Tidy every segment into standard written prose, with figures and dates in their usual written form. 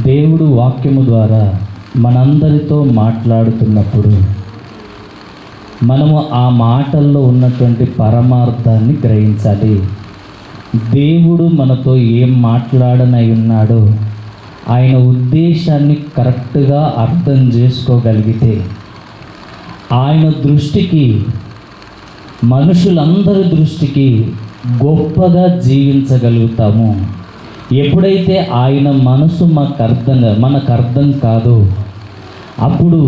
దేవుడు వాక్యము ద్వారా మనందరితో మాట్లాడుతున్నప్పుడు మనము ఆ మాటల్లో ఉన్నటువంటి పరమార్థాన్ని గ్రహించాలి. దేవుడు మనతో ఏం మాట్లాడనై ఉన్నాడో ఆయన ఉద్దేశాన్ని కరెక్ట్గా అర్థం చేసుకోగలిగితే ఆయన దృష్టికి, మనుషులందరి దృష్టికి గొప్పగా జీవించగలుగుతాము. ఎప్పుడైతే ఆయన మనసు మనకు అర్థం కాదో అప్పుడు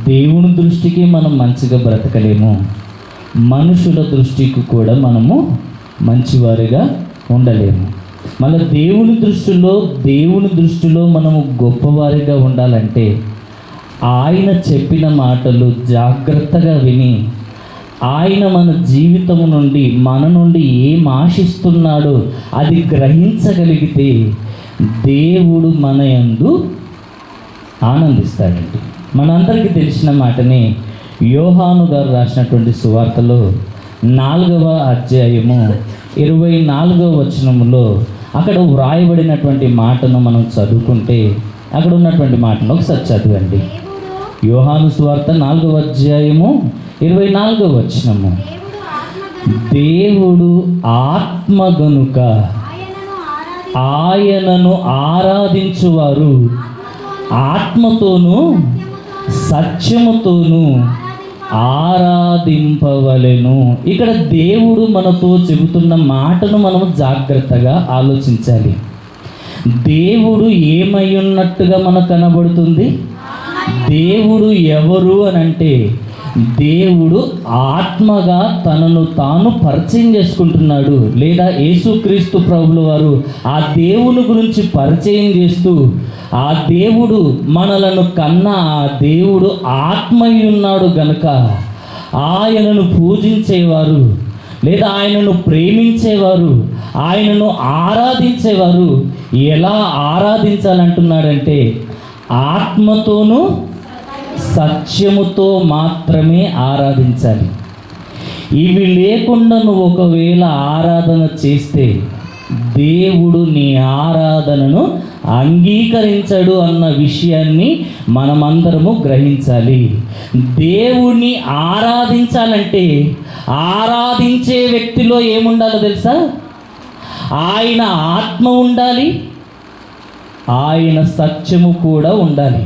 దేవుని దృష్టికి మనం మంచిగా బ్రతకలేము, మనుషుల దృష్టికి కూడా మనము మంచివారిగా ఉండలేము. మళ్ళీ దేవుని దృష్టిలో మనము గొప్పవారిగా ఉండాలంటే ఆయన చెప్పిన మాటలు జాగ్రత్తగా విని ఆయన మన జీవితము నుండి మన నుండి ఏం ఆశిస్తున్నాడో అది గ్రహించగలిగితే దేవుడు మన యందు ఆనందిస్తాడండి. మనందరికీ తెలిసిన మాటని యోహాను గారు రాసినటువంటి సువార్తలో 4వ అధ్యాయము 24వ వచనములో అక్కడ వ్రాయబడినటువంటి మాటను మనం చదువుకుంటే, అక్కడ ఉన్నటువంటి మాటను ఒకసారి చదవండి. యోహాను సువార్త 4వ అధ్యాయము 24వ వచనము. దేవుడు ఆత్మ గనుక ఆయనను ఆరాధించువారు ఆత్మతోనూ సత్యముతోనూ ఆరాధింపవలెను. ఇక్కడ దేవుడు మనతో చెబుతున్న మాటను మనము జాగ్రత్తగా ఆలోచించాలి. దేవుడు ఏమై ఉన్నట్టుగా మనకు కనబడుతుంది? దేవుడు ఎవరు అని అంటే దేవుడు ఆత్మగా తనను తాను పరిచయం చేసుకుంటున్నాడు. లేదా యేసుక్రీస్తు ప్రభుల వారు ఆ దేవుని గురించి పరిచయం చేస్తూ, ఆ దేవుడు మనలను కన్నా ఆ దేవుడు ఆత్మై ఉన్నాడు గనుక ఆయనను పూజించేవారు లేదా ఆయనను ప్రేమించేవారు, ఆయనను ఆరాధించేవారు ఎలా ఆరాధించాలంటున్నాడంటే ఆత్మతోనూ సత్యముతో మాత్రమే ఆరాధించాలి. ఇవి లేకుండా నువ్వు ఒకవేళ ఆరాధన చేస్తే దేవుడు నీ ఆరాధనను అంగీకరించడు అన్న విషయాన్ని మనమందరము గ్రహించాలి. దేవుణ్ణి ఆరాధించాలంటే ఆరాధించే వ్యక్తిలో ఏముండాలో తెలుసా? ఆయన ఆత్మ ఉండాలి, ఆయన సత్యము కూడా ఉండాలి.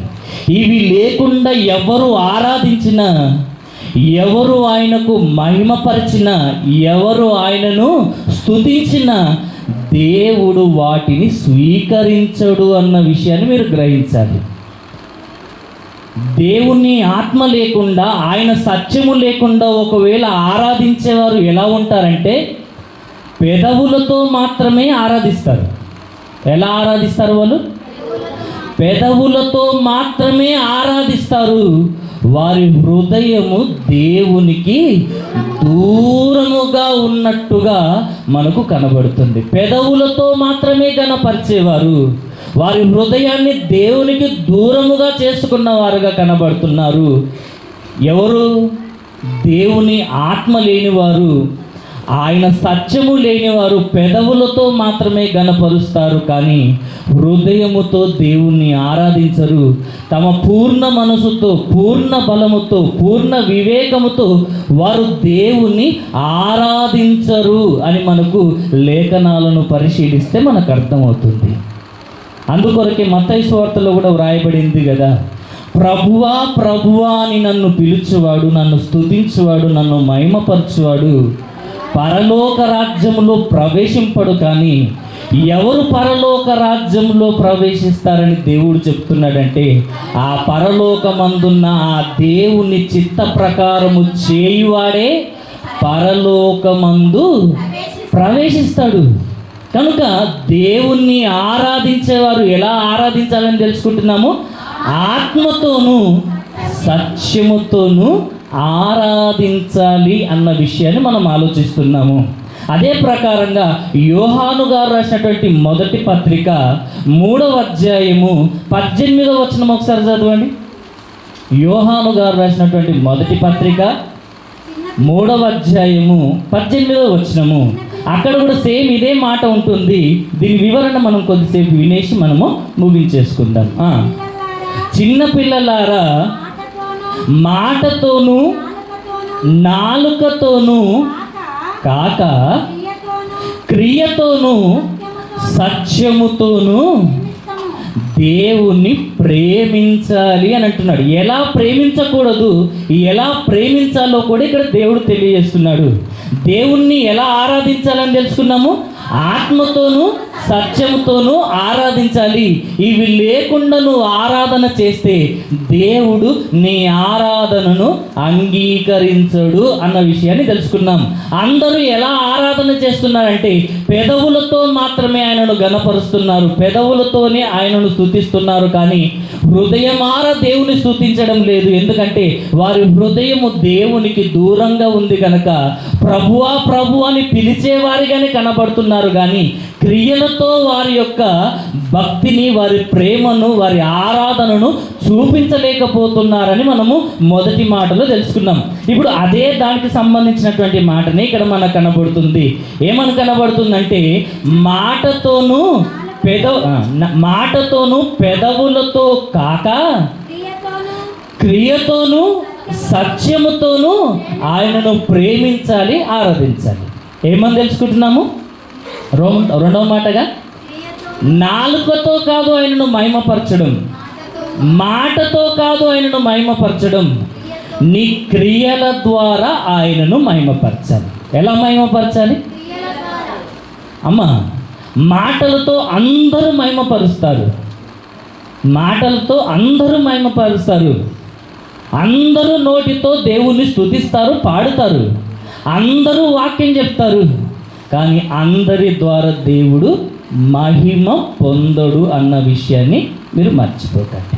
ఇవి లేకుండా ఎవరు ఆరాధించినా, ఎవరు ఆయనకు మహిమపరిచినా, ఎవరు ఆయనను స్తుతించినా దేవుడు వాటిని స్వీకరించడు అన్న విషయాన్ని మీరు గ్రహించాలి. దేవుని ఆత్మ లేకుండా, ఆయన సత్యము లేకుండా ఒకవేళ ఆరాధించేవారు ఎలా ఉంటారంటే పెదవులతో మాత్రమే ఆరాధిస్తారు. ఎలా ఆరాధిస్తారు? వాళ్ళు పెదవులతో మాత్రమే ఆరాధిస్తారు. వారి హృదయము దేవునికి దూరముగా ఉన్నట్టుగా మనకు కనబడుతుంది. పెదవులతో మాత్రమే గణపరిచేవారు వారి హృదయాన్ని దేవునికి దూరముగా చేసుకున్న వారుగా కనబడుతున్నారు. ఎవరు? దేవుని ఆత్మ లేనివారు, ఆయన సత్యము లేనివారు పెదవులతో మాత్రమే గణపరుస్తారు, కానీ హృదయముతో దేవుణ్ణి ఆరాధించరు. తమ పూర్ణ మనసుతో, పూర్ణ బలముతో, పూర్ణ వివేకముతో వారు దేవుణ్ణి ఆరాధించరు అని మనకు లేఖనాలను పరిశీలిస్తే మనకు అర్థమవుతుంది. అందుకొరకే మత్తయి సువార్తలో కూడా వ్రాయబడింది కదా, ప్రభువా ప్రభువా అని నన్ను పిలుచువాడు, నన్ను స్తుతించువాడు, నన్ను మహిమపరచువాడు పరలోక రాజ్యములో ప్రవేశింపడు. కానీ ఎవరు పరలోక రాజ్యంలో ప్రవేశిస్తారని దేవుడు చెప్తున్నాడంటే ఆ పరలోకమందున్న ఆ దేవుని చిత్త ప్రకారము చేయువాడే పరలోకమందు ప్రవేశిస్తాడు. కనుక దేవుణ్ణి ఆరాధించేవారు ఎలా ఆరాధించాలని తెలుసుకుంటున్నాము? ఆత్మతోనూ సత్యముతోనూ ఆరాధించాలి అన్న విషయాన్ని మనం ఆలోచిస్తున్నాము. అదే ప్రకారంగా యోహాను గారు రాసినటువంటి మొదటి పత్రిక 3వ అధ్యాయము 18వ వచనం ఒకసారి చదవండి. యోహాను గారు రాసినటువంటి మొదటి పత్రిక 3వ అధ్యాయము 18వ వచనము. అక్కడ కూడా సేమ్ ఇదే మాట ఉంటుంది. దీని వివరణ మనం కొద్దిసేపు వినేసి మనము ముగించేసుకుందాం. చిన్న పిల్లలారా, మాటతోనూ నాలుకతోనూ కాక క్రియతోనూ సత్యముతోనూ దేవుణ్ణి ప్రేమించాలి అని అంటున్నాడు. ఎలా ప్రేమించకూడదు, ఎలా ప్రేమించాలో కూడా ఇక్కడ దేవుడు తెలియజేస్తున్నాడు. దేవుణ్ణి ఎలా ఆరాధించాలని తెలుసుకున్నాము. ఆత్మతోనూ సత్యముతోనూ ఆరాధించాలి. ఇవి లేకుండా నువ్వు ఆరాధన చేస్తే దేవుడు నీ ఆరాధనను అంగీకరించడు అన్న విషయాన్ని తెలుసుకున్నాం. అందరూ ఎలా ఆరాధన చేస్తున్నారంటే పెదవులతో మాత్రమే ఆయనను గణపరుస్తున్నారు, పెదవులతోనే ఆయనను స్తుతిస్తున్నారు, కానీ హృదయమార దేవుని స్తుతించడం లేదు. ఎందుకంటే వారి హృదయము దేవునికి దూరంగా ఉంది కనుక ప్రభువా ప్రభు అని పిలిచేవారిగానే కనబడుతున్నారు, కానీ క్రియలతో వారి యొక్క భక్తిని, వారి ప్రేమను, వారి ఆరాధనను చూపించలేకపోతున్నారని మనము మొదటి మాటలో తెలుసుకున్నాం. ఇప్పుడు అదే దానికి సంబంధించినటువంటి మాటనే ఇక్కడ మనకు కనబడుతుంది. ఏమని కనబడుతుందంటే మాటతోనూ పెదవులతో కాక క్రియతోనూ సత్యముతోనూ ఆయనను ప్రేమించాలి, ఆరాధించాలి. ఏమని తెలుసుకుంటున్నాము? రెండవ మాటగా నాలుకతో కాదు ఆయనను మహిమపరచడం, మాటతో కాదు ఆయనను మహిమపరచడం, నీ క్రియల ద్వారా ఆయనను మహిమపరచాలి. ఎలా మహిమపరచాలి అమ్మా? మాటలతో అందరూ మహిమపరుస్తారు, మాటలతో అందరూ మహిమపరుస్తారు, అందరూ నోటితో దేవుణ్ణి స్తుతిస్తారు, పాడుతారు, అందరూ వాక్యం చెప్తారు, కానీ అందరి ద్వారా దేవుడు మహిమ పొందడు అన్న విషయాన్ని మీరు మర్చిపోకండి.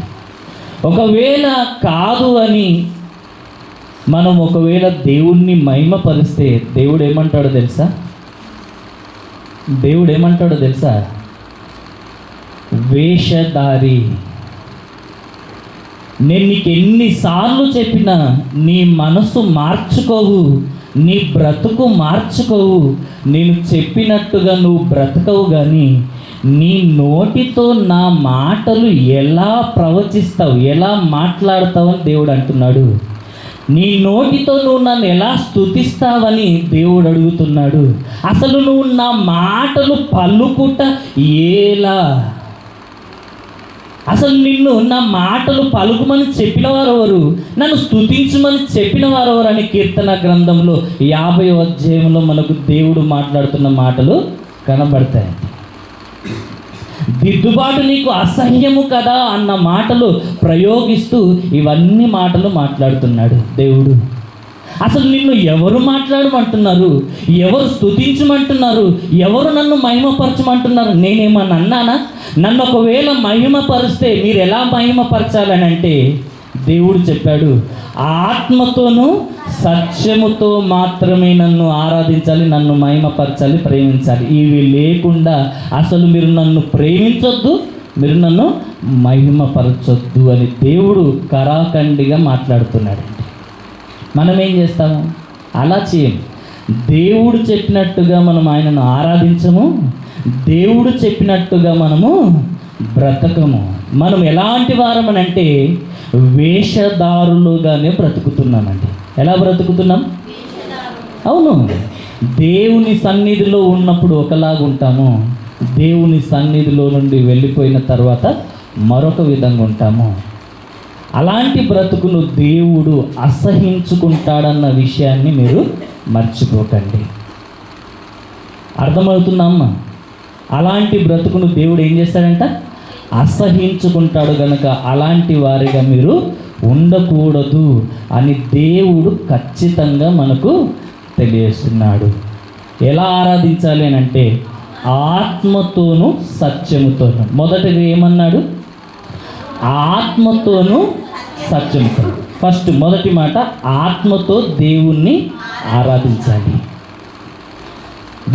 ఒకవేళ కాదు అని మనం ఒకవేళ దేవుణ్ణి మహిమపరిస్తే దేవుడు ఏమంటాడో తెలుసా? దేవుడు ఏమంటాడో తెలుసా? వేషధారి, నేను నీకు ఎన్నిసార్లు చెప్పినా నీ మనసు మార్చుకోవు, నీ బ్రతుకు మార్చుకోవు, నేను చెప్పినట్టుగా నువ్వు బ్రతకవు, కానీ నీ నోటితో నా మాటలు ఎలా ప్రవచిస్తావు, ఎలా మాట్లాడతావు అని దేవుడు అంటున్నాడు. నీ నోటితో నువ్వు నన్ను ఎలా స్తుతిస్తావని దేవుడు అడుగుతున్నాడు. అసలు నువ్వు నా మాటలు పలుకుట ఎలా? అసలు నిన్ను నా మాటలు పలుకుమని చెప్పిన వారు ఎవరు? నన్ను స్తుతించమని చెప్పిన వారు ఎవరు అని కీర్తన గ్రంథంలో 50వ అధ్యాయంలో మనకు దేవుడు మాట్లాడుతున్న మాటలు కనబడతాయి. దిద్దుబాటు నీకు అసహ్యము కదా అన్న మాటలు ప్రయోగిస్తూ ఇవన్నీ మాటలు మాట్లాడుతున్నాడు దేవుడు. అసలు నిన్ను ఎవరు మాట్లాడమంటున్నారు? ఎవరు స్తుతించమంటున్నారు? ఎవరు నన్ను మహిమపరచమంటున్నారు? నేనేమన్నా అన్నానా? నన్ను ఒకవేళ మహిమపరిస్తే మీరు ఎలా మహిమపరచాలని అంటే దేవుడు చెప్పాడు, ఆత్మతోనూ సత్యముతో మాత్రమే నన్ను ఆరాధించాలి, నన్ను మహిమపరచాలి, ప్రేమించాలి. ఇవి లేకుండా అసలు మీరు నన్ను ప్రేమించొద్దు, మీరు నన్ను మహిమపరచొద్దు అని దేవుడు కరాఖండిగా మాట్లాడుతున్నాడు. మనం ఏం చేస్తాము? అలా చేయం. దేవుడు చెప్పినట్టుగా మనం ఆయనను ఆరాధించము, దేవుడు చెప్పినట్టుగా మనము బ్రతకము. మనం ఎలాంటి వారమనంటే వేషధారులుగానే బ్రతుకుతున్నామండి. ఎలా బ్రతుకుతున్నాం? అవును, దేవుని సన్నిధిలో ఉన్నప్పుడు ఒకలాగా ఉంటాము, దేవుని సన్నిధిలో నుండి వెళ్ళిపోయిన తర్వాత మరొక విధంగా ఉంటాము. అలాంటి బ్రతుకును దేవుడు అసహించుకుంటాడన్న విషయాన్ని మీరు మర్చిపోకండి. అర్థమవుతుందమ్మా? అలాంటి బ్రతుకును దేవుడు ఏం చేస్తాడంట? అసహించుకుంటాడు. కనుక అలాంటి వారిగా మీరు ఉండకూడదు అని దేవుడు ఖచ్చితంగా మనకు తెలియజేస్తున్నాడు. ఎలా ఆరాధించాలి అని అంటే ఆత్మతోనూ సత్యముతోనూ. మొదటిగా ఏమన్నాడు? ఆత్మతోనూ సత్యముతో. ఫస్ట్ మొదటి మాట, ఆత్మతో దేవుణ్ణి ఆరాధించాలి.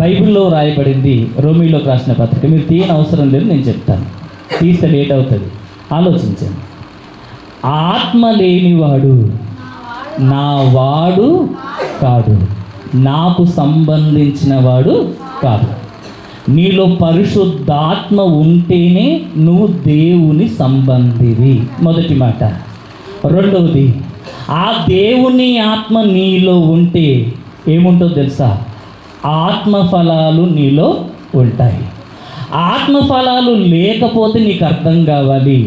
బైబిల్లో రాయబడింది, రోమీలోకి రాసిన పత్రిక. మీరు తీయని అవసరం లేదు, నేను చెప్తాను. తీస్తే లేట్ అవుతుంది, ఆలోచించండి. ఆత్మ లేనివాడు నా వాడు కాడు, నాకు సంబంధించిన వాడు కాదు. నీలో పరిశుద్ధాత్మ ఉంటేనే నువ్వు దేవుని సంబంధివి, మొదటి మాట. రెండవది, ఆ దేవుని ఆత్మ నీలో ఉంటే ఏముంటుందో తెలుసా? ఆత్మఫలాలు నీలో ఉంటాయి. ఆత్మఫలాలు లేకపోతే నీకు అర్థం కావాలి,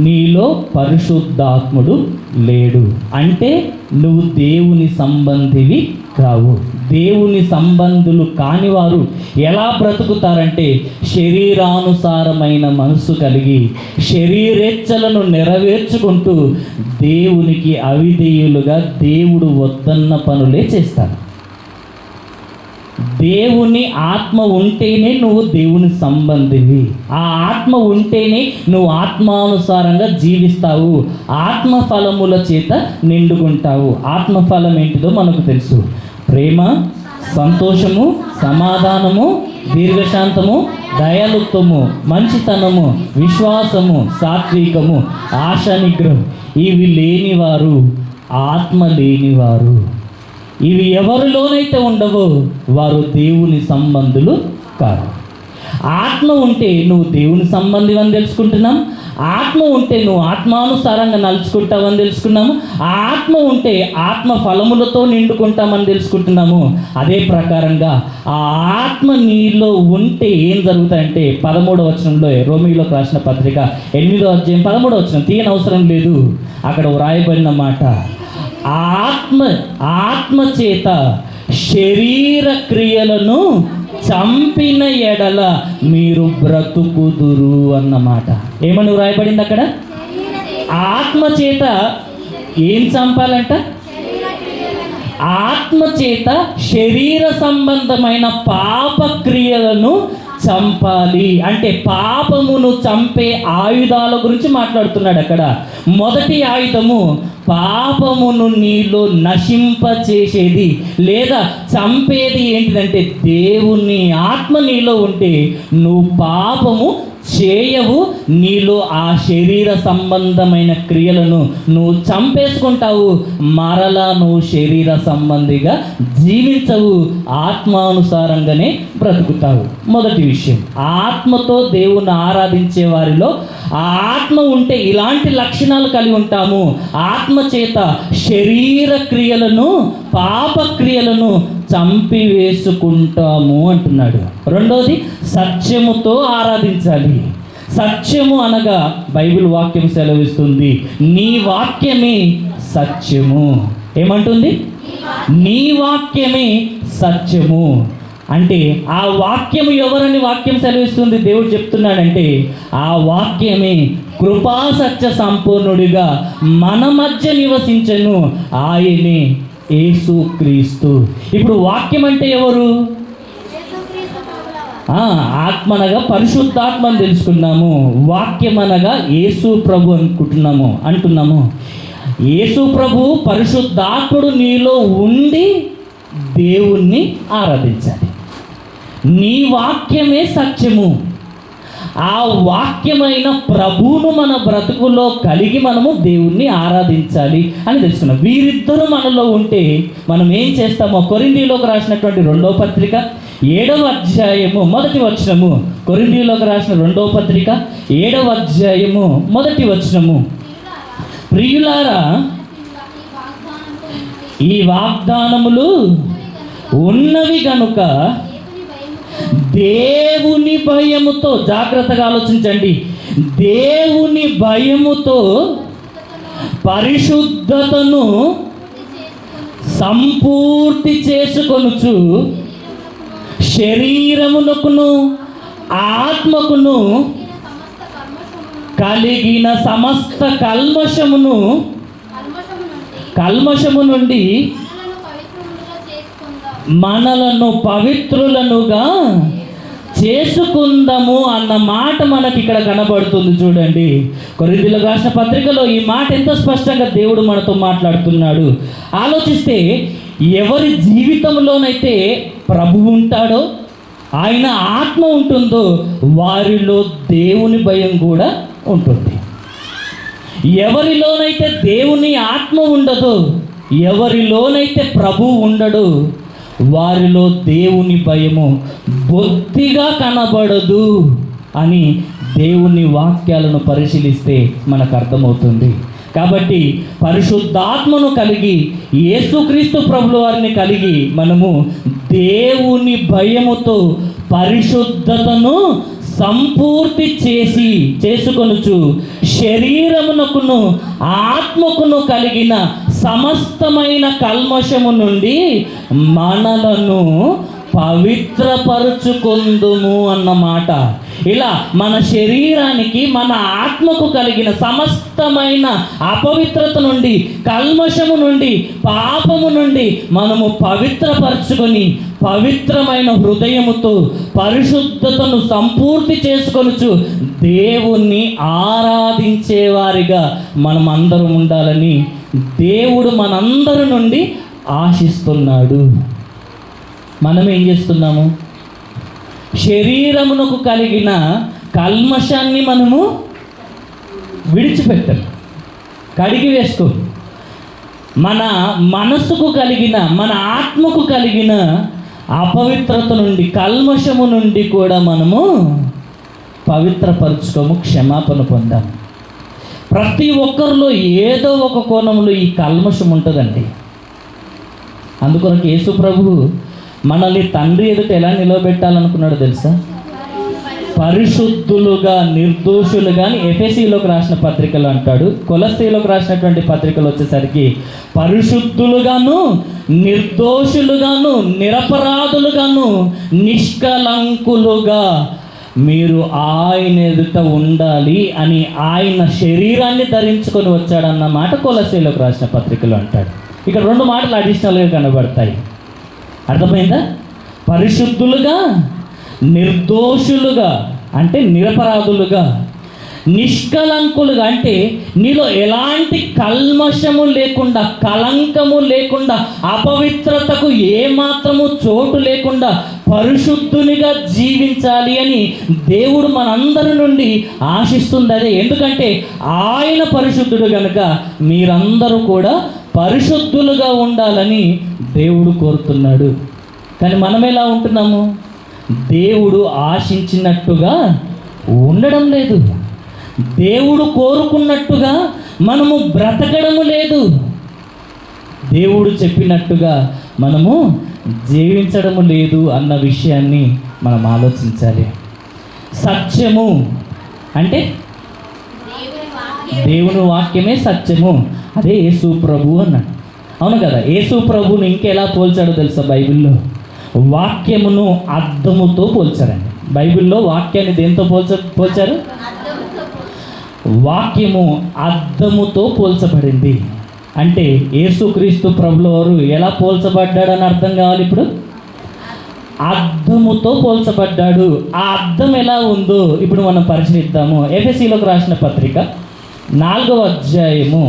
నీలో పరిశుద్ధాత్ముడు లేడు అంటే నువ్వు దేవుని సంబంధివి కావు. దేవుని సంబంధులు కానివారు ఎలా బ్రతుకుతారంటే శరీరానుసారమైన మనసు కలిగి శరీరేచ్ఛలను నెరవేర్చుకుంటూ దేవునికి అవిధేయులుగా దేవుడు వద్దన్న పనులే చేస్తారు. దేవుని ఆత్మ ఉంటేనే నువ్వు దేవుని సంబంధివి. ఆ ఆత్మ ఉంటేనే నువ్వు ఆత్మానుసారంగా జీవిస్తావు, ఆత్మఫలముల చేత నిండుకుంటావు. ఆత్మఫలం ఏంటిదో మనకు తెలుసు: ప్రేమ, సంతోషము, సమాధానము, దీర్ఘశాంతము, దయాలుత్వము, మంచితనము, విశ్వాసము, సాత్వికము, ఆశా నిగ్రహం. ఇవి లేనివారు ఆత్మ లేనివారు. ఇవి ఎవరిలోనైతే ఉండవో వారు దేవుని సంబంధులు కాదు. ఆత్మ ఉంటే నువ్వు దేవుని సంబంధి అని తెలుసుకుంటున్నాం. ఆత్మ ఉంటే నువ్వు ఆత్మానుసారంగా నడుచుకుంటావని తెలుసుకున్నాము. ఆత్మ ఉంటే ఆత్మ ఫలములతో నిండుకుంటామని తెలుసుకుంటున్నాము. అదే ప్రకారంగా ఆ ఆత్మ నీలో ఉంటే ఏం జరుగుతాయంటే 13వ వచనంలో, రోమీయులకు రాసిన పత్రిక 8వ అధ్యాయం 13వ వచనం, తీయని అవసరం లేదు, అక్కడ వ్రాయబడిన మాట: ఆత్మ చేత శరీర క్రియలను చంపిన ఎడల మీరు బ్రతుకుదురు అన్నమాట. ఏమని వ్రాయబడింది అక్కడ? ఆత్మ చేత ఏం చంపాలంట? ఆత్మ చేత శరీర సంబంధమైన పాప క్రియలను చంపాలి. అంటే పాపమును చంపే ఆయుధాల గురించి మాట్లాడుతున్నాడు అక్కడ. మొదటి ఆయుధము పాపమును నీలో నశింపచేసేది లేదా చంపేది ఏంటిదంటే దేవుని ఆత్మ నీలో ఉంటే నువ్వు పాపము చేయవు. నీలో ఆ శరీర సంబంధమైన క్రియలను నువ్వు చంపేసుకుంటావు. మరలా నువ్వు శరీర సంబంధిగా జీవించవు, ఆత్మానుసారంగానే బ్రతుకుతావు. మొదటి విషయం, ఆత్మతో దేవుని ఆరాధించే వారిలో ఆ ఆత్మ ఉంటే ఇలాంటి లక్షణాలు కలిగి ఉంటాము. ఆత్మ చేత శరీర క్రియలను, పాప క్రియలను చంపివేసుకుంటాము అంటున్నాడు. రెండోది, సత్యముతో ఆరాధించాలి. సత్యము అనగా బైబిల్ వాక్యం సెలవిస్తుంది, నీ వాక్యమే సత్యము. ఏమంటుంది? నీ వాక్యమే సత్యము. అంటే ఆ వాక్యము ఎవరని వాక్యం సెలవిస్తుంది? దేవుడు చెప్తున్నాడంటే ఆ వాక్యమే కృపా సత్య సంపూర్ణుడిగా మన మధ్య నివసించను, ఆయనే యేసుక్రీస్తు. ఇప్పుడు వాక్యం అంటే ఎవరు? ఆత్మనగా పరిశుద్ధాత్మ అని తెలుసుకున్నాము. వాక్యం అనగా యేసు ప్రభు అంటున్నాము. యేసు ప్రభు పరిశుద్ధాత్ముడు నీలో ఉండి దేవుణ్ణి ఆరాధించాలి. నీ వాక్యమే సత్యము. ఆ వాక్యమైన ప్రభువును మన బ్రతుకులో కలిగి మనము దేవుణ్ణి ఆరాధించాలి అని తెలుసుకున్నాం. వీరిద్దరూ మనలో ఉంటే మనం ఏం చేస్తామో కొరింథీయులకు రాసినటువంటి 2వ పత్రిక 7వ అధ్యాయము 1వ వచనము, కొరింథీయులకు రాసిన 2వ పత్రిక 7వ అధ్యాయము 1వ వచనము: ప్రియులారా, ఈ వాగ్దానములు ఉన్నవి గనుక దేవుని భయముతో, జాగ్రత్తగా ఆలోచించండి, దేవుని భయముతో పరిశుద్ధతను సంపూర్తి చేసుకొనుచు శరీరమునకును ఆత్మకును కలిగిన సమస్త కల్మషము నుండి మనలను పవిత్రులనుగా చేసుకుందాము అన్న మాట మనకి ఇక్కడ కనబడుతుంది. చూడండి, కొరింథీయులకు రాసిన పత్రికలో ఈ మాట ఎంత స్పష్టంగా దేవుడు మనతో మాట్లాడుతున్నాడు. ఆలోచిస్తే ఎవరి జీవితంలోనైతే ప్రభువు ఉంటాడో, ఆయన ఆత్మ ఉంటుందో, వారిలో దేవుని భయం కూడా ఉంటుంది. ఎవరిలోనైతే దేవుని ఆత్మ ఉండదో, ఎవరిలోనైతే ప్రభువు ఉండడు, వారిలో దేవుని భయము బొత్తిగా కనబడదు అని దేవుని వాక్యాలను పరిశీలిస్తే మనకు అర్థమవుతుంది. కాబట్టి పరిశుద్ధాత్మను కలిగి యేసుక్రీస్తు ప్రభుల వారిని కలిగి మనము దేవుని భయముతో పరిశుద్ధతను సంపూర్తి చేసుకొనుచు శరీరమునకును ఆత్మకును కలిగిన సమస్తమైన కల్మషము నుండి మనలను పవిత్రపరుచుకొందుము అన్నమాట. ఇలా మన శరీరానికి మన ఆత్మకు కలిగిన సమస్తమైన అపవిత్రత నుండి, కల్మషము నుండి, పాపము నుండి మనము పవిత్రపరచుకొని పవిత్రమైన హృదయముతో పరిశుద్ధతను సంపూర్తి చేసుకొనుచు దేవుణ్ణి ఆరాధించేవారిగా మనం అందరం ఉండాలని దేవుడు మనందరి నుండి ఆశిస్తున్నాడు. మనం ఏం చేస్తున్నాము? శరీరమునకు కలిగిన కల్మషాన్ని మనము విడిచిపెట్టాలి, కడిగి వేసుకో. మన మనసుకు కలిగిన, మన ఆత్మకు కలిగిన అపవిత్రత నుండి, కల్మషము నుండి కూడా మనము పవిత్రపరచుకోము, క్షమాపణ పొందాము. ప్రతి ఒక్కరిలో ఏదో ఒక కోణంలో ఈ కల్మషం ఉంటుందండి. అందుకొరకు యేసు ప్రభువు మనల్ని తండ్రి ఎదుట ఎలా నిలబెట్టాలనుకున్నాడో తెలుసా? పరిశుద్ధులుగా, నిర్దోషులుగా అని ఎఫెసీలోకి రాసిన పత్రికలు అంటాడు. కొలస్సీలోకి రాసినటువంటి పత్రికలు వచ్చేసరికి పరిశుద్ధులుగాను, నిర్దోషులుగాను, నిరపరాధులుగాను, నిష్కలంకులుగా మీరు ఆయన ఎదుట ఉండాలి అని ఆయన శరీరాన్ని ధరించుకొని వచ్చాడన్నమాట కొలస్సీలోకి రాసిన పత్రికలు అంటాడు. ఇక్కడ 2 మాటలు అడిషనల్గా కనబడతాయి. అర్థమైందా? పరిశుద్ధులుగా, నిర్దోషులుగా అంటే నిరపరాధులుగా, నిష్కలంకులుగా అంటే నీలో ఎలాంటి కల్మషము లేకుండా, కలంకము లేకుండా, అపవిత్రతకు ఏమాత్రము చోటు లేకుండా పరిశుద్ధునిగా జీవించాలి అని దేవుడు మనందరి నుండి ఆశిస్తుంది. అదే ఎందుకంటే ఆయన పరిశుద్ధుడు కనుక మీరందరూ కూడా పరిశుద్ధులుగా ఉండాలని దేవుడు కోరుతున్నాడు. కానీ మనం ఎలా ఉంటున్నాము? దేవుడు ఆశించినట్టుగా ఉండడం లేదు, దేవుడు కోరుకున్నట్టుగా మనము బ్రతకడము లేదు, దేవుడు చెప్పినట్టుగా మనము జీవించడము లేదు అన్న విషయాన్ని మనం ఆలోచించాలి. సత్యము అంటే దేవుని వాక్యమే సత్యము. అదే యేసు ప్రభు అన్నాడు. అవును కదా? యేసు ప్రభువును ఇంకెలా పోల్చాడో తెలుసా? బైబిల్లో వాక్యమును అద్దముతో పోల్చారండి. బైబిల్లో వాక్యాన్ని దేంతో పోల్చారు? వాక్యము అద్దముతో పోల్చబడింది. అంటే యేసుక్రీస్తు ప్రభుల వారు ఎలా పోల్చబడ్డాడని అర్థం కావాలి. ఇప్పుడు అద్దముతో పోల్చబడ్డాడు. ఆ అద్దం ఎలా ఉందో ఇప్పుడు మనం పరిశీలిద్దాము. ఎఫెసీలోకి రాసిన పత్రిక 4వ అధ్యాయము,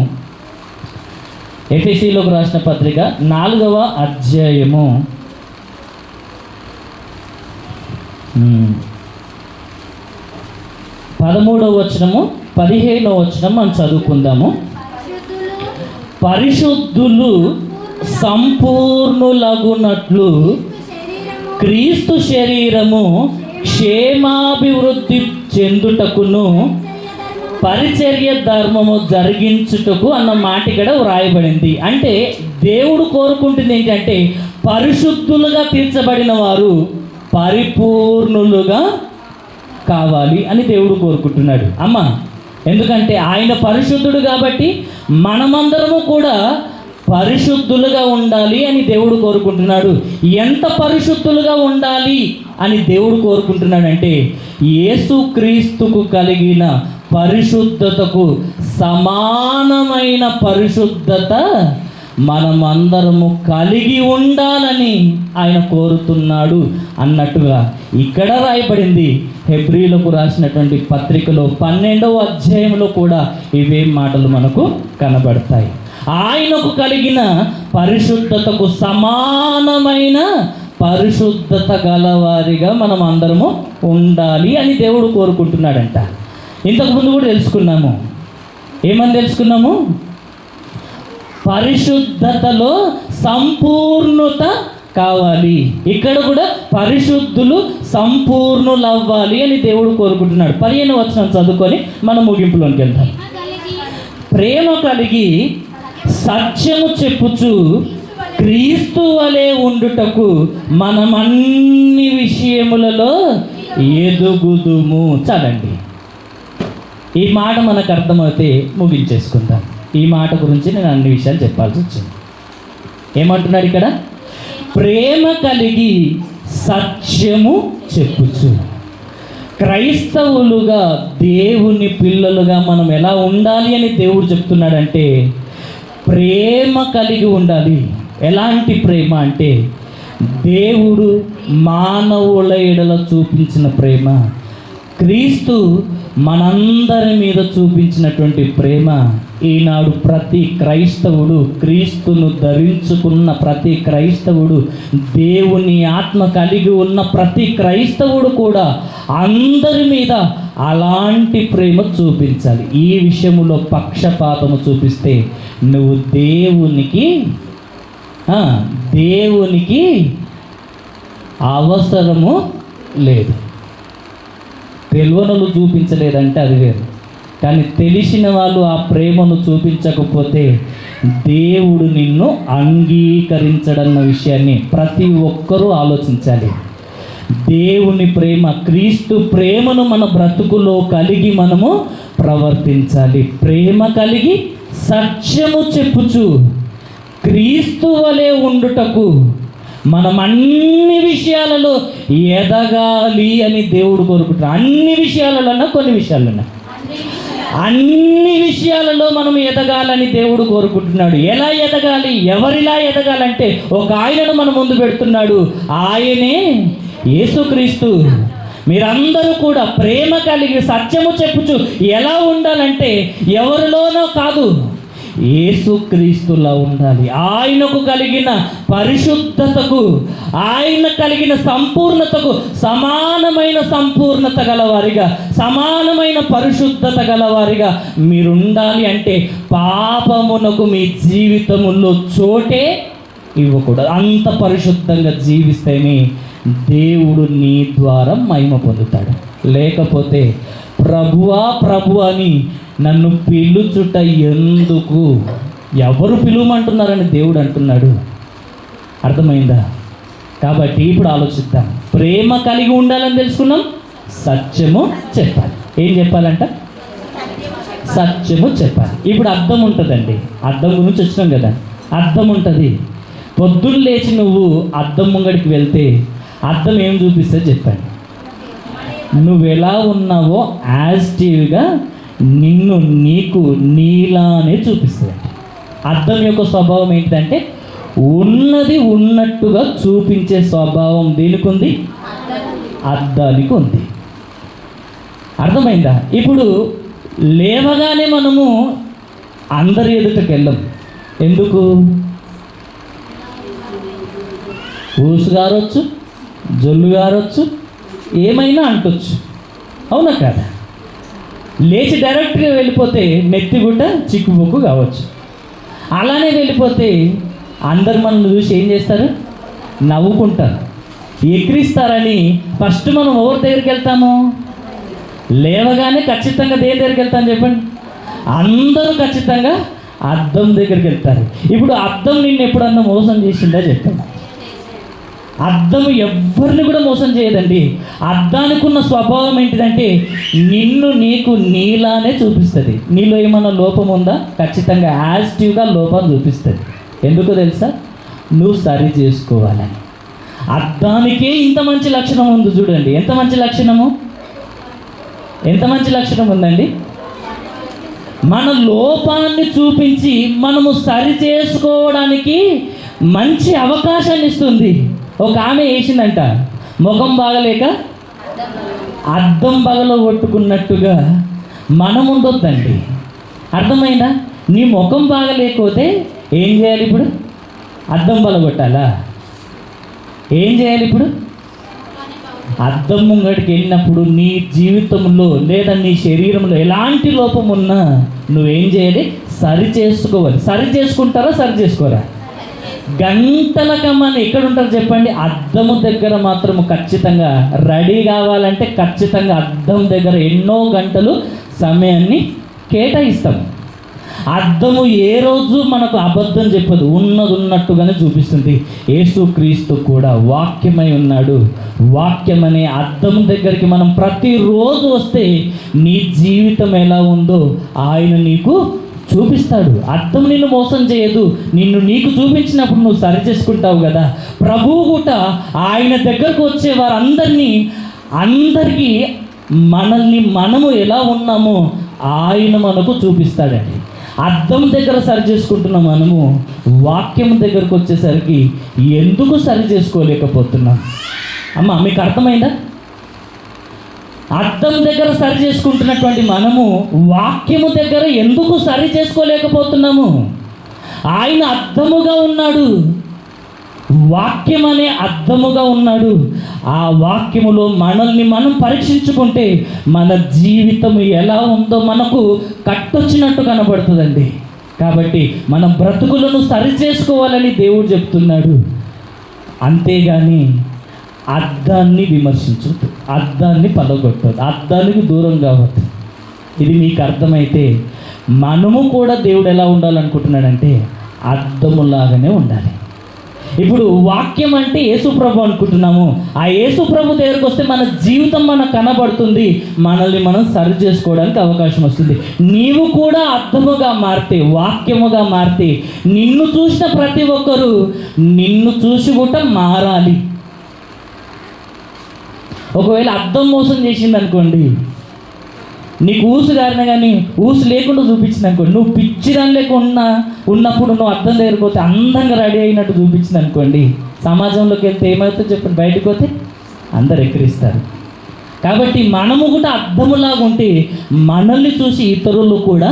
ఎఫెసీలోకి రాసిన పత్రిక 4వ అధ్యాయము 13వ వచనము 15వ వచనం మనం చదువుకుందాము. పరిశుద్ధులు సంపూర్ణులగునట్లు క్రీస్తు శరీరము క్షేమాభివృద్ధి చెందుటకును పరిచర్య ధర్మము జరిగించుటకు అన్న మాట ఇక్కడ వ్రాయబడింది. అంటే దేవుడు కోరుకుంటుంది ఏంటంటే పరిశుద్ధులుగా తీర్చబడిన వారు పరిపూర్ణులుగా కావాలి అని దేవుడు కోరుకుంటున్నాడు. అమ్మ, ఎందుకంటే ఆయన పరిశుద్ధుడు కాబట్టి మనమందరము కూడా పరిశుద్ధులుగా ఉండాలి అని దేవుడు కోరుకుంటున్నాడు. ఎంత పరిశుద్ధులుగా ఉండాలి అని దేవుడు కోరుకుంటున్నాడంటే యేసుక్రీస్తుకు కలిగిన పరిశుద్ధతకు సమానమైన పరిశుద్ధత మనమందరము కలిగి ఉండాలని ఆయన కోరుతున్నాడు అన్నట్టుగా ఇక్కడ రాయబడింది. హెబ్రీలకు రాసినటువంటి పత్రికలో 12వ అధ్యాయంలో కూడా ఇవే మాటలు మనకు కనబడతాయి. ఆయనకు కలిగిన పరిశుద్ధతకు సమానమైన పరిశుద్ధత గలవారిగా మనం అందరము ఉండాలి అని దేవుడు కోరుకుంటున్నాడంట. ఇంతకుముందు కూడా తెలుసుకున్నాము. ఏమని తెలుసుకున్నాము? పరిశుద్ధతలో సంపూర్ణత కావాలి. ఇక్కడ కూడా పరిశుద్ధులు సంపూర్ణులవ్వాలి అని దేవుడు కోరుకుంటున్నాడు. 15వ వచనం చదువుకొని మనం ముగింపులోకి వెళ్తాం. ప్రేమ కలిగి సత్యము చెప్పుచు క్రీస్తు వలె ఉండుటకు మనం అన్ని విషయములలో ఎదుగుదుము. చాలండి, ఈ మాట మనకు అర్థమైతే ముగించేసుకుందాం. ఈ మాట గురించి నేను అన్ని విషయాలు చెప్పాల్సి వచ్చింది. ఏమంటున్నాడు ఇక్కడ? ప్రేమ కలిగి సత్యము చెప్పుచు. క్రైస్తవులుగా దేవుని పిల్లలుగా మనం ఎలా ఉండాలి అని దేవుడు చెప్తున్నాడంటే ప్రేమ కలిగి ఉండాలి. ఎలాంటి ప్రేమ అంటే దేవుడు మానవుల ఎడల చూపించిన ప్రేమ, క్రీస్తు మనందరి మీద చూపించినటువంటి ప్రేమ ఈనాడు ప్రతి క్రైస్తవుడు, క్రీస్తును ధరించుకున్న ప్రతి క్రైస్తవుడు, దేవుని ఆత్మ కలిగి ఉన్న ప్రతి క్రైస్తవుడు కూడా అందరి మీద అలాంటి ప్రేమ చూపించాలి. ఈ విషయంలో పక్షపాతము చూపిస్తే నువ్వు దేవునికి అవసరము లేదు. తెలియనలు చూపించలేదంటే అది వేరు, కానీ తెలిసిన వాళ్ళు ఆ ప్రేమను చూపించకపోతే దేవుడు నిన్ను అంగీకరించడన్న విషయాన్ని ప్రతి ఒక్కరూ ఆలోచించాలి. దేవుని ప్రేమ, క్రీస్తు ప్రేమను మన బ్రతుకులో కలిగి మనము ప్రవర్తించాలి. ప్రేమ కలిగి సత్యము చెప్పుచు క్రీస్తు వలె ఉండుటకు మనం అన్ని విషయాలలో ఎదగాలి అని దేవుడు కోరుకుంటున్నాడు. అన్ని విషయాలలోనా, కొన్ని విషయాలన్నా, అన్ని విషయాలలో మనం ఎదగాలని దేవుడు కోరుకుంటున్నాడు. ఎలా ఎదగాలి? ఎవరిలా ఎదగాలంటే ఒక ఆయనను మన ముందు పెడుతున్నాడు. ఆయనే యేసుక్రీస్తు. మీరందరూ కూడా ప్రేమ కలిగి సత్యము చెప్పుచు ఎలా ఉండాలంటే ఎవరిలోనో కాదు, యేసుక్రీస్తులా ఉండాలి. ఆయనకు కలిగిన పరిశుద్ధతకు, ఆయన కలిగిన సంపూర్ణతకు సమానమైన సంపూర్ణత గలవారిగా, సమానమైన పరిశుద్ధత గలవారిగా మీరుండాలి. అంటే పాపమునకు మీ జీవితములో చోటే ఇవ్వకూడదు. అంత పరిశుద్ధంగా జీవిస్తేనే దేవుడు నీ ద్వారా మహిమ పొందుతాడు. లేకపోతే ప్రభువా ప్రభు అని నన్ను పిలుచుట ఎందుకు? ఎవరు పిలువమంటున్నారని దేవుడు అంటున్నాడు. అర్థమైందా? కాబట్టి ఇప్పుడు ఆలోచిద్దాం. ప్రేమ కలిగి ఉండాలని తెలుసుకున్నాం, సత్యము చెప్పాలి. ఏం చెప్పాలంట? సత్యము చెప్పాలి. ఇప్పుడు అర్థం ఉంటుందండి. అర్థం గురించి వచ్చినాం కదా, అర్థం ఉంటుంది. పొద్దున్న లేచి నువ్వు అద్దం ముంగడికి వెళ్తే అద్దం ఏం చూపిస్తే చెప్పండి. నువ్వెలా ఉన్నావో యాజిటివ్గా నిన్ను నీలానే చూపిస్తుంది. అద్దం యొక్క స్వభావం ఏంటంటే ఉన్నది ఉన్నట్టుగా చూపించే స్వభావం దేనికి ఉంది? అద్దానికి ఉంది. అర్థమైందా? ఇప్పుడు లేవగానే మనము అందరి ఎదుటకు వెళ్ళం. ఎందుకు? ఊసు గారొచ్చు, జొల్లు గారొచ్చు, ఏమైనా అంటొచ్చు, అవునా కదా? లేచి డైరెక్ట్గా వెళ్ళిపోతే నెత్తిగుడ్డ చిక్కుబుక్కు కావచ్చు. అలానే వెళ్ళిపోతే అందరు మనల్ని చూసి ఏం చేస్తారు? నవ్వుకుంటారు, ఎక్కిరిస్తారని ఫస్ట్ మనం ఎవరి దగ్గరికి వెళ్తాము? లేవగానే ఖచ్చితంగా దేని దగ్గరికి వెళ్తాను చెప్పండి? అందరూ ఖచ్చితంగా అద్దం దగ్గరికి వెళ్తారు. ఇప్పుడు అద్దం నిన్ను ఎప్పుడన్నా మోసం చేసిందా చెప్పండి? అద్దం ఎవరిని కూడా మోసం చేయదండి. అద్దానికి ఉన్న స్వభావం ఏంటిదంటే నీలానే చూపిస్తుంది. నీలో ఏమన్నా లోపం ఉందా? ఖచ్చితంగా యాజిటివ్గా లోపం చూపిస్తుంది. ఎందుకో తెలుసా? నువ్వు సరి చేసుకోవాలని. అద్దానికే ఇంత మంచి లక్షణం ఉంది చూడండి. ఎంత మంచి లక్షణము, ఎంత మంచి లక్షణం ఉందండి. మన లోపాన్ని చూపించి మనము సరి చేసుకోవడానికి మంచి అవకాశాన్ని ఇస్తుంది. ఒక ఆమె వేసిందంట, ముఖం బాగలేక అద్దం బగలో కొట్టుకున్నట్టుగా మనం ఉండొద్దండి. అర్థమైందా? నీ ముఖం బాగలేకపోతే ఏం చేయాలి? ఇప్పుడు అద్దం బలగొట్టాలా? ఏం చేయాలి? ఇప్పుడు అద్దం ముంగడికి వెళ్ళినప్పుడు నీ జీవితంలో లేదా నీ శరీరంలో ఎలాంటి లోపం ఉన్నా నువ్వేం చేయాలి? సరి చేసుకోవాలి. సరి చేసుకుంటారా? సరి చేసుకోరా? గంటల కమ్మని ఎక్కడ ఉంటారు చెప్పండి? అద్దము దగ్గర మాత్రము ఖచ్చితంగా రెడీ కావాలంటే ఖచ్చితంగా అద్దం దగ్గర ఎన్నో గంటలు సమయాన్ని కేటాయిస్తాం. అద్దము ఏ రోజు మనకు అబద్ధం చెప్పదు, ఉన్నది ఉన్నట్టుగానే చూపిస్తుంది. యేసుక్రీస్తు కూడా వాక్యమై ఉన్నాడు. వాక్యం అనే అద్దం దగ్గరికి మనం ప్రతిరోజు వస్తే నీ జీవితం ఎలా ఉందో ఆయన నీకు చూపిస్తాడు. అద్దం నిన్ను మోసం చేయదు, నిన్ను నీకు చూపించినప్పుడు నువ్వు సరి చేసుకుంటావు కదా. ప్రభువు కూడా ఆయన దగ్గరకు వచ్చే అందరికీ మనల్ని మనము ఎలా ఉన్నామో ఆయన మనకు చూపిస్తాడండి. అద్దం దగ్గర సరి చేసుకుంటున్న మనము వాక్యం దగ్గరకు వచ్చేసరికి ఎందుకు సరి చేసుకోలేకపోతున్నాం? అమ్మ, మీకు అర్థమైందా? అద్దం దగ్గర సరి చేసుకుంటున్నటువంటి మనము వాక్యము దగ్గర ఎందుకు సరి చేసుకోలేకపోతున్నాము? ఆయన అద్దముగా ఉన్నాడు, వాక్యం అనే అద్దముగా ఉన్నాడు. ఆ వాక్యములో మనల్ని మనం పరీక్షించుకుంటే మన జీవితం ఎలా ఉందో మనకు కట్టొచ్చినట్టు కనబడుతుందండి. కాబట్టి మన బ్రతుకులను సరి చేసుకోవాలని దేవుడు చెప్తున్నాడు. అంతేగాని అద్దాన్ని విమర్శించొద్దు, అద్దాన్ని పలగొట్టద్దు, అద్దానికి దూరం కావద్దు. ఇది మీకు అర్థమైతే మనము కూడా దేవుడు ఎలా ఉండాలనుకుంటున్నాడంటే అద్దములాగానే ఉండాలి. ఇప్పుడు వాక్యం అంటే యేసుప్రభు అనుకుంటున్నాము. ఆ యేసుప్రభు దగ్గరకు వస్తే మన జీవితం మనకు కనబడుతుంది, మనల్ని మనం సరి చేసుకోవడానికి అవకాశం వస్తుంది. నీవు కూడా అర్థముగా మారితే, వాక్యముగా మారితే నిన్ను చూసిన ప్రతి ఒక్కరూ నిన్ను చూసి కూడా మారాలి. ఒకవేళ అద్దం మోసం చేసింది అనుకోండి, నీకు ఊసు గారిన కానీ ఊసు లేకుండా చూపించింది అనుకోండి, నువ్వు పిచ్చిదాని లేకుండా ఉన్నప్పుడు నువ్వు అద్దం దగ్గరికి పోతే అందంగా రెడీ అయినట్టు చూపించింది అనుకోండి, సమాజంలోకి వెళ్తే ఏమవుతుందో చెప్పండి, బయటకు పోతే అందరు ఎక్కిరిస్తారు. కాబట్టి మనము కూడా అద్దములాగా ఉంటే మనల్ని చూసి ఇతరులు కూడా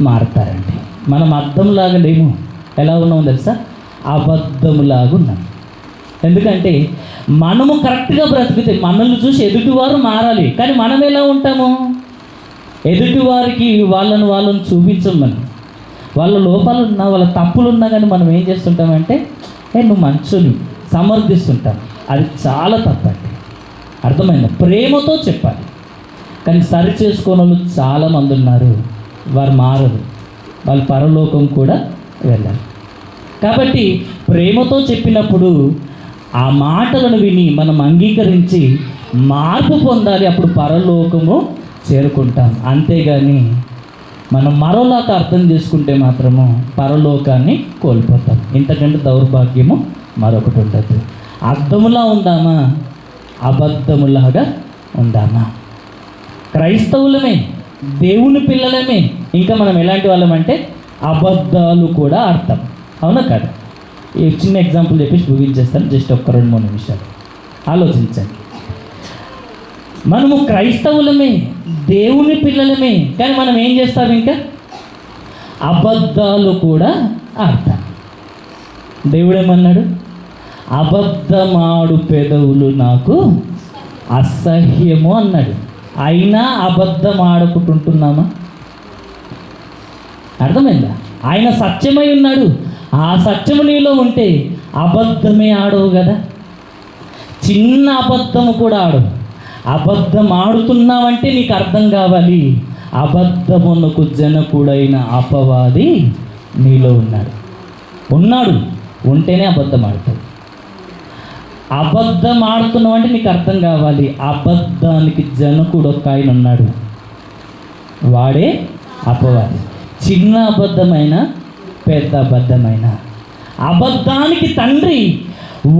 మారుతారండి. మనం అద్దంలాగా లేము, ఎలా ఉన్నామో తెలుసా? అబద్ధములాగా ఉన్నాం. ఎందుకంటే మనము కరెక్ట్గా బ్రతికితే మనల్ని చూసి ఎదుటివారు మారాలి. కానీ మనం ఎలా ఉంటాము? ఎదుటివారికి వాళ్ళను చూపించమని, వాళ్ళ లోపాలు ఉన్నా, వాళ్ళ తప్పులు ఉన్నా కానీ మనం ఏం చేస్తుంటామంటే నువ్వు మంచుని సమర్థిస్తుంటాం. అది చాలా తప్పండి. అర్థమైందా? ప్రేమతో చెప్పాలి. కానీ సరి చేసుకోని వాళ్ళు చాలామంది ఉన్నారు, వారు మారరు, వాళ్ళు పరలోకం కూడా వెళ్ళాలి. కాబట్టి ప్రేమతో చెప్పినప్పుడు ఆ మాటలను విని మనం అంగీకరించి మార్పు పొందాలి, అప్పుడు పరలోకము చేరుకుంటాం. అంతేగాని మనం మరోలాగా అర్థం చేసుకుంటే మాత్రము పరలోకాన్ని కోల్పోతాం. ఇంతకంటే దౌర్భాగ్యము మరొకటి ఉండదు. అర్థములా ఉందామా, అబద్ధములాగా ఉందామా? క్రైస్తవులమే, దేవుని పిల్లలమే, ఇంకా మనం ఎలాంటి వాళ్ళమంటే అబద్ధాలు కూడా ఆడతాం. అవునా కాదు? ఈ చిన్న ఎగ్జాంపుల్ చెప్పేసి ముగించేస్తాను. జస్ట్ ఒక్క 2-3 నిమిషాలు ఆలోచించండి. మనము క్రైస్తవులమే, దేవుని పిల్లలమే, కానీ మనం ఏం చేస్తాం? ఇంకా అబద్ధాలు కూడా ఆడతాం. దేవుడు ఏమన్నాడు? అబద్ధమాడు పెదవులు నాకు అసహ్యము అన్నాడు. అయినా అబద్ధం ఆడుకుంటుంటున్నామా? అర్థమైందా? ఆయన సత్యమై ఉన్నాడు. ఆ సత్యము నీలో ఉంటే అబద్ధమే ఆడవు కదా. చిన్న అబద్ధము కూడా ఆడవు. అబద్ధం ఆడుతున్నావంటే నీకు అర్థం కావాలి, అబద్ధమునకు జనకుడైన అపవాది నీలో ఉన్నాడు. ఉంటేనే అబద్ధం ఆడతాడు. అబద్ధం ఆడుతున్నావంటే నీకు అర్థం కావాలి, అబద్ధానికి జనకుడు ఒక ఆయన ఉన్నాడు, వాడే అపవాది. చిన్న అబద్ధమైన, పెద్ద అబద్ధమైన, అబద్ధానికి తండ్రి,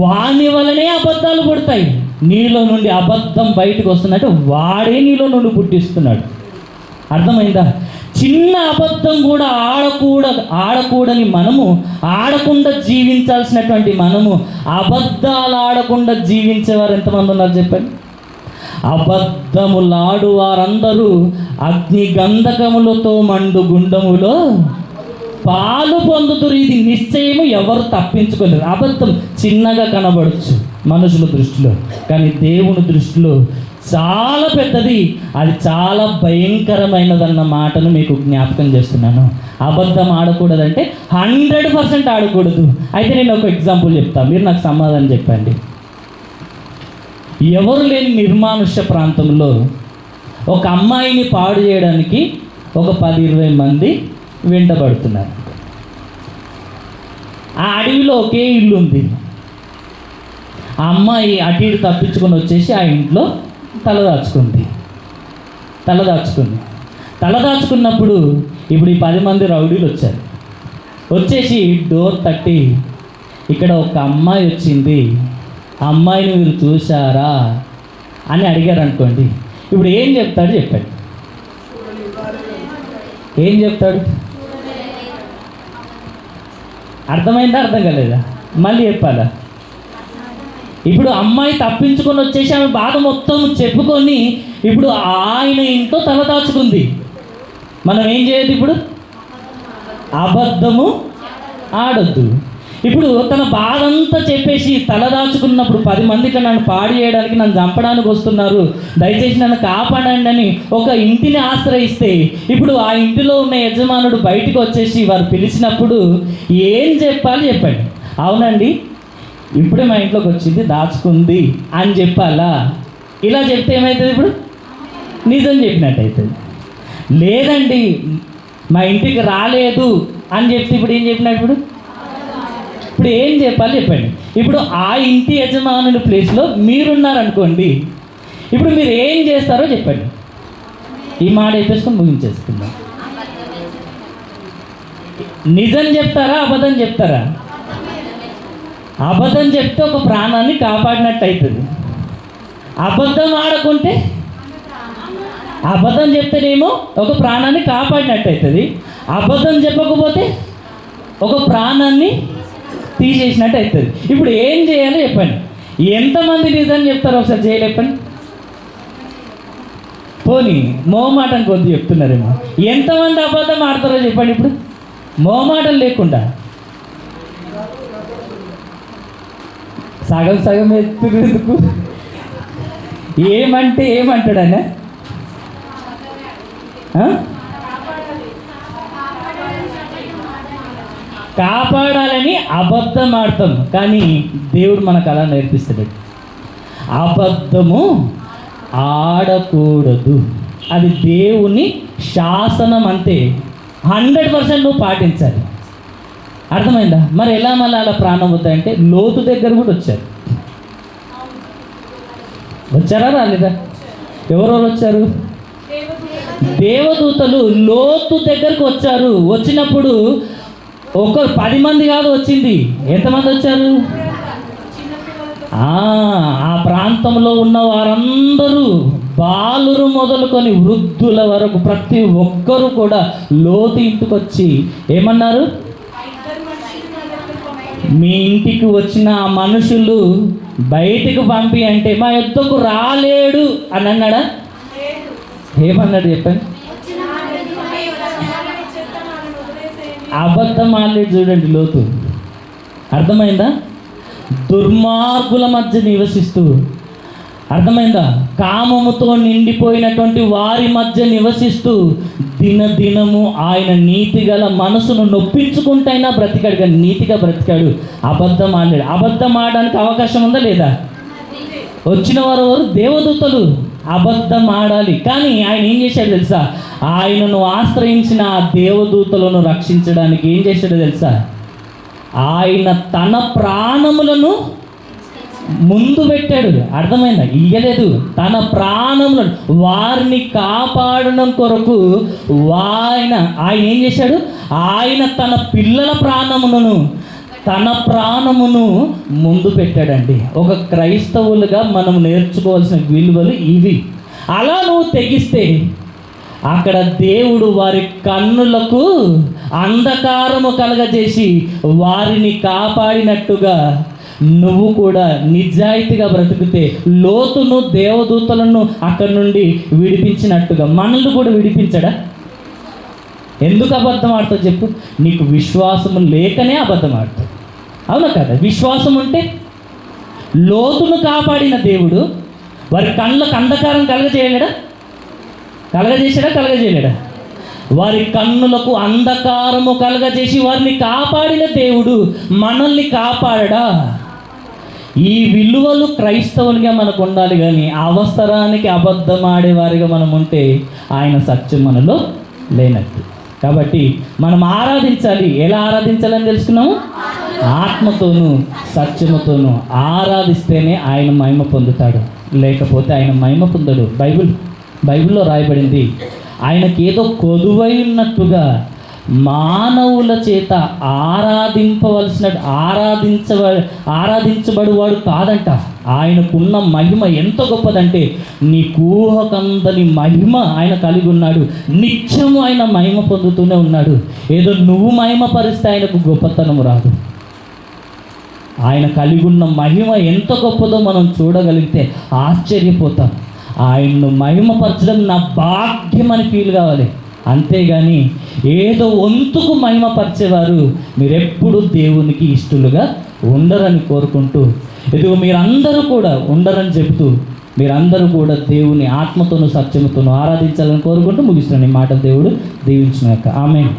వాని వలనే అబద్ధాలు పుడతాయి. నీలో నుండి అబద్ధం బయటకు వస్తున్నట్టు వాడే నీలో నుండి పుట్టిస్తున్నాడు. అర్థమైందా? చిన్న అబద్ధం కూడా ఆడకూడని మనము, ఆడకుండా జీవించాల్సినటువంటి మనము అబద్ధాలు ఆడకుండా జీవించేవారు ఎంతమంది ఉన్నారు చెప్పండి? అబద్ధములాడు వారందరూ అగ్ని గంధకములతో మండు గుండములో పాలు పొందుతురు. ఇది నిశ్చయము, ఎవరు తప్పించుకోలేరు. అబద్ధం చిన్నగా కనబడచ్చు మనుషుల దృష్టిలో, కానీ దేవుని దృష్టిలో చాలా పెద్దది, అది చాలా భయంకరమైనదన్న మాటను మీకు జ్ఞాపకం చేస్తున్నాను. అబద్ధం ఆడకూడదంటే 100% ఆడకూడదు. అయితే నేను ఒక ఎగ్జాంపుల్ చెప్తాను, మీరు నాకు సమాధానం చెప్పండి. ఎవరు లేని నిర్మానుష్య ప్రాంతంలో ఒక అమ్మాయిని పాడు చేయడానికి ఒక 10-20 మంది వెంటబడుతున్నారు. ఆ అడవిలో ఒకే ఇల్లు ఉంది. ఆ అమ్మాయి అటు ఇటు తప్పించుకొని వచ్చేసి ఆ ఇంట్లో తలదాచుకున్నప్పుడు ఇప్పుడు ఈ 10 మంది రౌడీలు వచ్చేసి డోర్ తట్టి, ఇక్కడ ఒక అమ్మాయి వచ్చింది, ఆ అమ్మాయిని మీరు చూశారా అని అడిగారు అనుకోండి. ఇప్పుడు ఏం చెప్తాడు చెప్పండి? ఏం చెప్తాడు? అర్థమైందా? అర్థం కాలేదా? మళ్ళీ చెప్పాలా? ఇప్పుడు అమ్మాయి తప్పించుకొని వచ్చేసి ఆమె బాధ మొత్తం చెప్పుకొని ఇప్పుడు ఆయన ఇంట్లో తలదాచుకుంది. మనం ఏం చేయొద్దు? ఇప్పుడు అబద్ధము ఆడొద్దు. ఇప్పుడు తన బాధ అంతా చెప్పేసి తలదాచుకున్నప్పుడు 10 మంది నన్ను పాడు చేయడానికి, నన్ను చంపడానికి వస్తున్నారు, దయచేసి నన్ను కాపాడండి అని ఒక ఇంటిని ఆశ్రయిస్తే, ఇప్పుడు ఆ ఇంటిలో ఉన్న యజమానుడు బయటికి వచ్చేసి వారు పిలిచినప్పుడు ఏం చెప్పాలి చెప్పండి? అవునండి, ఇప్పుడే మా ఇంట్లోకి వచ్చింది, దాచుకుంది అని చెప్పాలా? ఇలా చెప్తే ఏమవుతుంది? ఇప్పుడు నిజం చెప్పినట్టు అవుతుంది. లేదండి, మా ఇంటికి రాలేదు అని చెప్తే ఇప్పుడు ఏం చెప్పినట్టు? ఇప్పుడు ఏం చెప్పాలి చెప్పండి? ఇప్పుడు ఆ ఇంటి యజమానుడి ప్లేస్లో మీరున్నారనుకోండి, ఇప్పుడు మీరు ఏం చేస్తారో చెప్పండి. ఈ మాట చెప్పేసుకొని ముగించేసుకుందాం. నిజం చెప్తారా, అబద్ధం చెప్తారా? అబద్ధం చెప్తే ఒక ప్రాణాన్ని కాపాడినట్టు అవుతుంది. అబద్ధం ఆడకుంటే, అబద్ధం చెప్తేనేమో ఒక ప్రాణాన్ని కాపాడినట్టు అవుతుంది. అబద్ధం చెప్పకపోతే ఒక ప్రాణాన్ని తీసేసినట్టు అవుతుంది. ఇప్పుడు ఏం చేయాలో చెప్పండి? ఎంతమంది నిజం చెప్తారో ఒకసారి చేయలేపండి. పోనీ మోమాటం కొద్ది చెప్తున్నారేమో. ఎంతమంది అబద్ధం ఆడతారో చెప్పండి. ఇప్పుడు మోమాటం లేకుండా సగం సగం ఎత్తుకు ఏమంటే ఏమంటాడనే కాపాడాలని అబద్ధం ఆడతాం, కానీ దేవుడు మనకు అలా నేర్పిస్తాడు. అబద్ధము ఆడకూడదు, అది దేవుని శాసనం, అంతే. 100% నువ్వు పాటించాలి. అర్థమైందా? మరి ఎలా మళ్ళీ అలా ప్రాణం అవుతాయంటే, లోతు దగ్గర కూడా వచ్చారా రాలేదా? ఎవరెవరు వచ్చారు? దేవదూతలు లోతు దగ్గరకు వచ్చారు. వచ్చినప్పుడు ఒక 10 మంది కాదు వచ్చింది. ఎంతమంది వచ్చారు? ఆ ప్రాంతంలో ఉన్న వారందరూ, బాలురు మొదలుకొని వృద్ధుల వరకు ప్రతి ఒక్కరూ కూడా లోతు ఇంటికి వచ్చి ఏమన్నారు? మీ ఇంటికి వచ్చిన ఆ మనుషులు బయటికి పంపి అంటే, మా యుద్ధకు రాలేడు అని అన్నాడా? ఏమన్నాడు చెప్పండి? అబద్ధం ఆడలేదు. చూడండి లోతు. అర్థమైందా? దుర్మార్గుల మధ్య నివసిస్తూ, అర్థమైందా? కామముతో నిండిపోయినటువంటి వారి మధ్య నివసిస్తూ దినదినము ఆయన నీతిగల మనసును నొప్పించుకుంటైనా బ్రతికాడు, కానీ నీతిగా బ్రతికాడు. అబద్ధం ఆడలేడు. అబద్ధం ఆడడానికి అవకాశం ఉందా లేదా? వచ్చిన వారు దేవదూతలు. అబద్ధం ఆడాలి, కానీ ఆయన ఏం చేశాడు తెలుసా? ఆయనను ఆశ్రయించిన ఆ దేవదూతలను రక్షించడానికి ఏం చేశాడో తెలుసా? ఆయన తన ప్రాణములను ముందు పెట్టాడు. అర్థమైందా? ఇయ్యలేదు, తన ప్రాణములను వారిని కాపాడడం కొరకు ఆయన ఏం చేశాడు? ఆయన తన పిల్లల తన ప్రాణమును ముందు పెట్టాడండి. ఒక క్రైస్తవులుగా మనం నేర్చుకోవాల్సిన విలువలు ఇవి. అలా నువ్వు తెగిస్తే అక్కడ దేవుడు వారి కన్నులకు అంధకారము కలగజేసి వారిని కాపాడినట్టుగా నువ్వు కూడా నిజాయితీగా బ్రతికితే, లోతును దేవదూతలను అక్కడి నుండి విడిపించినట్టుగా మనల్ని కూడా విడిపించడా? ఎందుకు అబద్ధం ఆడతావు చెప్పు? నీకు విశ్వాసము లేకనే అబద్ధం ఆడతావు, అవునా కదా? విశ్వాసం ఉంటే, లోతును కాపాడిన దేవుడు వారి కళ్ళకు అంధకారం కలగజేయలేడా? కలగజేయలేడా? వారి కన్నులకు అంధకారము కలగజేసి వారిని కాపాడిన దేవుడు మనల్ని కాపాడడా? ఈ విలువలు క్రైస్తవునిగా మనకు ఉండాలి. కానీ అవసరానికి అబద్ధం ఆడేవారిగా మనం ఉంటే ఆయన సత్యం మనలో లేనట్టు. కాబట్టి మనం ఆరాధించాలి. ఎలా ఆరాధించాలని తెలుసుకున్నాము? ఆత్మతోనూ సత్యముతోనూ ఆరాధిస్తేనే ఆయన మహిమ పొందుతాడు, లేకపోతే ఆయన మహిమ పొందడు. బైబిల్లో రాయబడింది, ఆయనకి ఏదో కొదువై ఉన్నట్టుగా మానవుల చేత ఆరాధించబడువాడు కాదంట. ఆయనకున్న మహిమ ఎంత గొప్పదంటే నీ ఊహకందని మహిమ ఆయన కలిగి ఉన్నాడు. నిత్యము ఆయన మహిమ పొందుతూనే ఉన్నాడు. ఏదో నువ్వు మహిమ పరిస్తే ఆయనకు గొప్పతనం రాదు. ఆయన కలిగి ఉన్న మహిమ ఎంత గొప్పదో మనం చూడగలిగితే ఆశ్చర్యపోతాం. ఆయన్ను మహిమపరచడం నా భాగ్యం అని ఫీల్ కావాలి. అంతేగాని ఏదో వంతుకు మహిమపరిచేవారు మీరెప్పుడు దేవునికి ఇష్టలుగా ఉండరని కోరుకుంటూ, ఇదిగో మీరందరూ కూడా ఉండరని చెబుతూ, మీరందరూ కూడా దేవుని ఆత్మతోనూ సత్యముతోనూ ఆరాధించాలని కోరుకుంటూ ముగిస్తున్నాను ఈ మాట. దేవుడు దీవించుగాక. ఆమేన్.